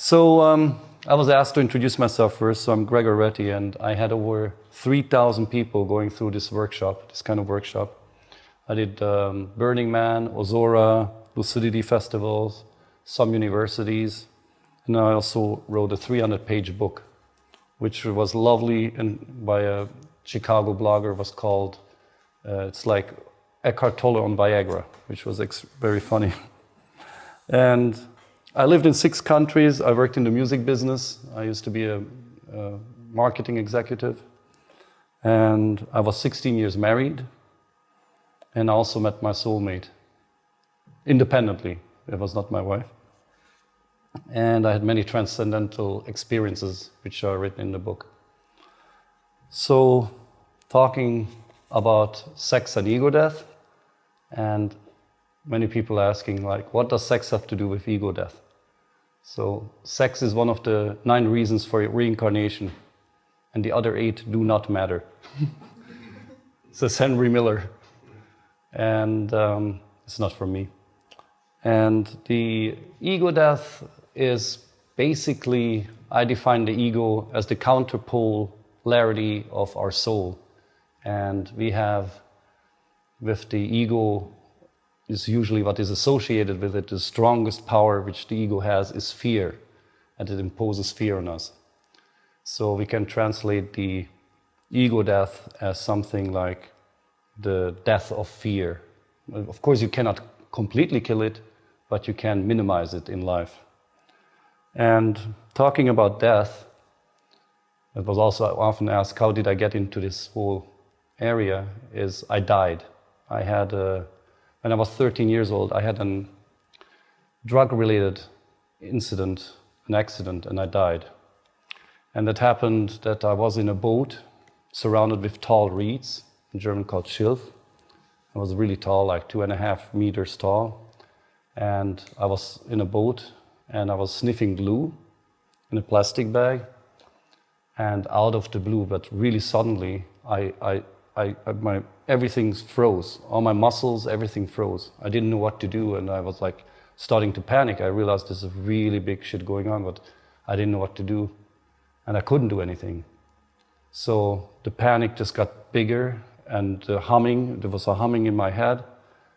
I was asked to introduce myself first. So I'm Gregor Reti, and I had over 3,000 people going through this workshop, this kind of workshop. I did Burning Man, Ozora, Lucidity festivals, some universities, and I also wrote a 300-page book, which was lovely, and by a Chicago blogger. Was called, it's like Eckhart Tolle on Viagra, which was very funny. And I lived in 6 countries. I worked in the music business. I used to be a marketing executive. And I was 16 years married. And I also met my soulmate independently. It was not my wife. And I had many transcendental experiences, which are written in the book. So, talking about sex and ego death, and many people asking, like, what does sex have to do with ego death? So, sex is one of the 9 reasons for reincarnation, and the other 8 do not matter. Says Henry Miller, and it's not from me. And the ego death is basically, I define the ego as the counterpolarity of our soul. And we have, with the ego, is usually what is associated with it, the strongest power which the ego has is fear, and it imposes fear on us. So we can translate the ego death as something like the death of fear. Of course, you cannot completely kill it, but you can minimize it in life. And talking about death, it was also often asked, how did I get into this whole area, is I died. I had, when I was 13 years old, I had a drug-related incident, an accident, and I died. And it happened that I was in a boat surrounded with tall reeds, in German called Schilf. It was really tall, like 2.5 meters tall. And I was in a boat, and I was sniffing glue in a plastic bag. And out of the blue, but really suddenly, everything froze. All my muscles, everything froze. I didn't know what to do, and I was like starting to panic. I realized there's a really big shit going on, but I didn't know what to do, and I couldn't do anything. So the panic just got bigger, and the humming, there was a humming in my head,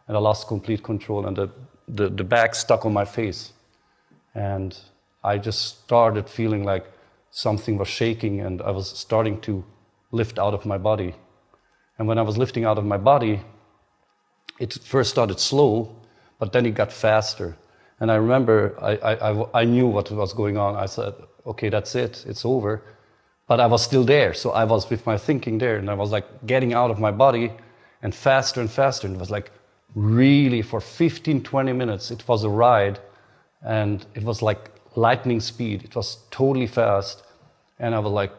and I lost complete control, and the bag stuck on my face. And I just started feeling like something was shaking, and I was starting to lift out of my body. And when I was lifting out of my body, it first started slow, but then it got faster. And I remember I knew what was going on. I said, okay, that's it, it's over. But I was still there, so I was with my thinking there, and I was like getting out of my body, and faster, and it was like really for 15-20 minutes. It was a ride, and it was like lightning speed. It was totally fast, and I was like,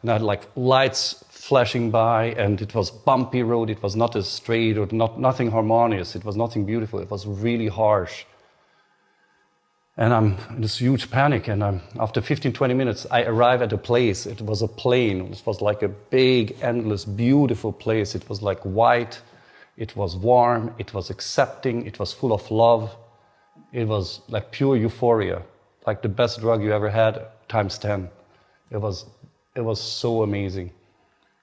and I had like lights flashing by, and it was bumpy road. It was not as straight or nothing harmonious. It was nothing beautiful. It was really harsh. And I'm in this huge panic, and after 15-20 minutes, I arrive at a place. It was a plain. It was like a big, endless, beautiful place. It was like white. It was warm. It was accepting. It was full of love. It was like pure euphoria, like the best drug you ever had times 10. It was so amazing.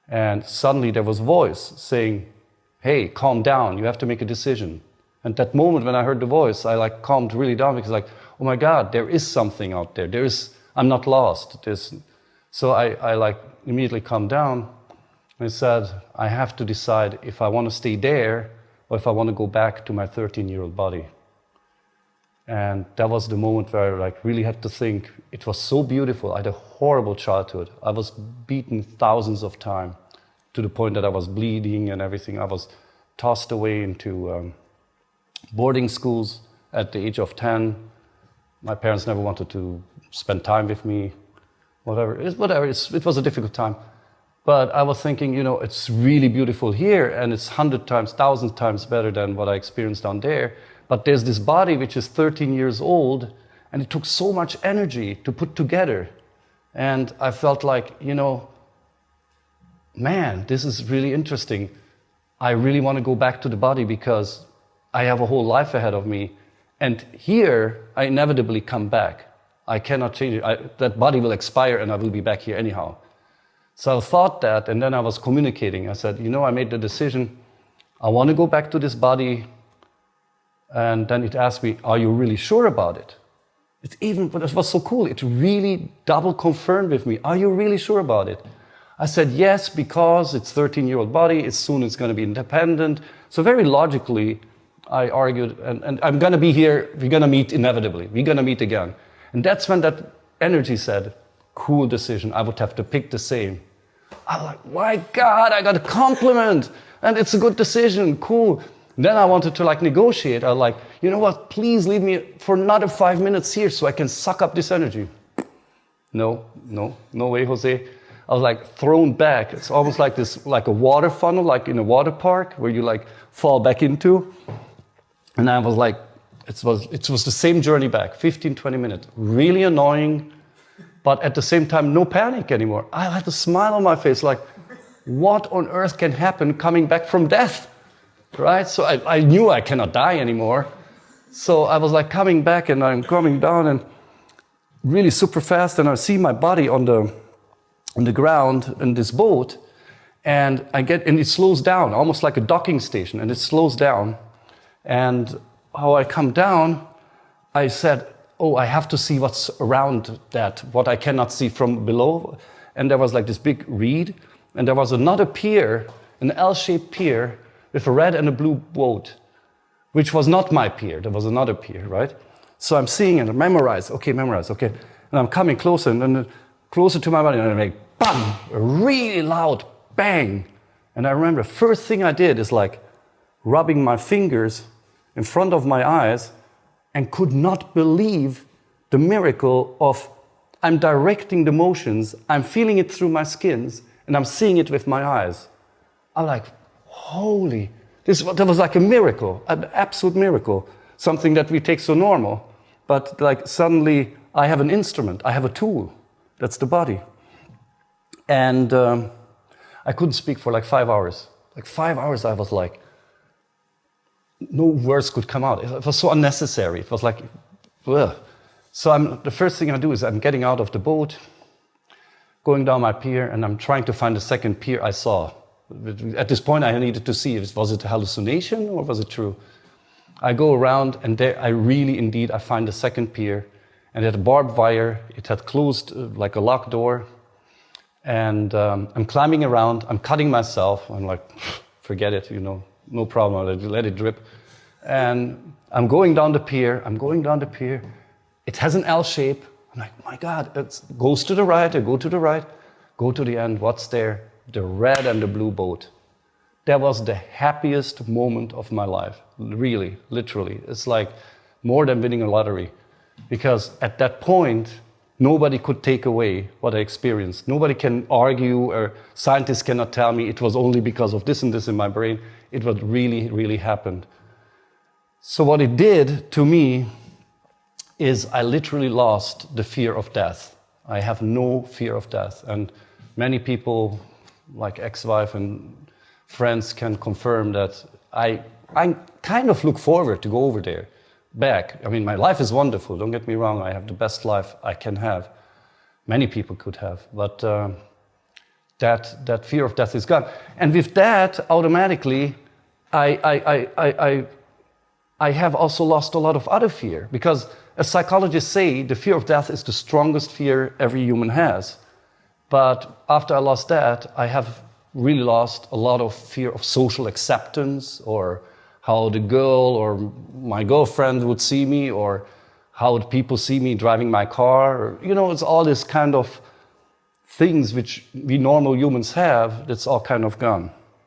And suddenly there was a voice saying, hey, calm down. You have to make a decision. And that moment when I heard the voice, I like calmed really down, because like, oh my God, there is something out there. I'm not lost. So I like immediately calmed down and said, I have to decide if I want to stay there or if I want to go back to my 13-year-old body. And that was the moment where I like really had to think. It was so beautiful. I had a horrible childhood. I was beaten thousands of times to the point that I was bleeding and everything. I was tossed away into boarding schools at the age of 10. My parents never wanted to spend time with me, whatever. It was a difficult time. But I was thinking, it's really beautiful here, and it's 100 times, 1,000 times better than what I experienced down there. But there's this body which is 13 years old, and it took so much energy to put together. And I felt like, man, this is really interesting. I really want to go back to the body because I have a whole life ahead of me. And here, I inevitably come back. I cannot change it. That body will expire and I will be back here anyhow. So I thought that, and then I was communicating. I said, I made the decision. I want to go back to this body. And then it asked me, are you really sure about it? It was so cool. It really double confirmed with me. Are you really sure about it? I said, yes, because it's 13-year-old body. Soon it's going to be independent. So very logically, I argued, and I'm going to be here. We're going to meet inevitably. We're going to meet again. And that's when that energy said, cool decision. I would have to pick the same. I was like, my God, I got a compliment. And it's a good decision. Cool. And then I wanted to negotiate. I was like, you know what? Please leave me for another 5 minutes here so I can suck up this energy. No way, Jose. I was thrown back. It's almost like a water funnel, like in a water park where you fall back into. And I was it was the same journey back, 15, 20 minutes. Really annoying, but at the same time, no panic anymore. I had a smile on my face, what on earth can happen coming back from death, right? So I knew I cannot die anymore. So I was coming back and I'm coming down and really super fast, and I see my body on the ground in this boat, and it slows down, almost like a docking station, and it slows down. And how I come down, I said, oh, I have to see what's around that, what I cannot see from below. And there was this big reed, and there was another pier, an L-shaped pier with a red and a blue boat, which was not my pier. There was another pier, right? So I'm seeing it, memorize, okay. And I'm coming closer, and then closer to my body, and I make, bang, a really loud bang. And I remember the first thing I did is rubbing my fingers in front of my eyes, and could not believe the miracle of I'm directing the motions, I'm feeling it through my skins, and I'm seeing it with my eyes. I'm holy, that was a miracle, an absolute miracle, something that we take so normal. But suddenly I have an instrument, I have a tool, that's the body. And I couldn't speak for 5 hours. 5 hours I was no words could come out. It was so unnecessary. It was ugh. So the first thing I do is I'm getting out of the boat, going down my pier, and I'm trying to find the second pier I saw. At this point, I needed to see, was it a hallucination or was it true? I go around, and there I find the second pier, and it had a barbed wire. It had closed like a locked door. And I'm climbing around, I'm cutting myself. I'm forget it, no problem, I'll let it drip. And I'm going down the pier. It has an L shape. I'm my God, it goes to the right, I go to the right, go to the end. What's there? The red and the blue boat. That was the happiest moment of my life, really, literally. It's more than winning a lottery. Because at that point, nobody could take away what I experienced. Nobody can argue, or scientists cannot tell me it was only because of this and this in my brain. It was really, really happened. So what it did to me is I literally lost the fear of death. I have no fear of death. And many people, like ex-wife and friends, can confirm that I kind of look forward to go over there, back. I mean, my life is wonderful, don't get me wrong. I have the best life I can have. Many people could have. But that fear of death is gone. And with that, automatically, I have also lost a lot of other fear, because as psychologists say, the fear of death is the strongest fear every human has. But after I lost that, I have really lost a lot of fear of social acceptance, or how the girl or my girlfriend would see me, or how people see me driving my car. Or, it's all this kind of things which we normal humans have, that's all kind of gone.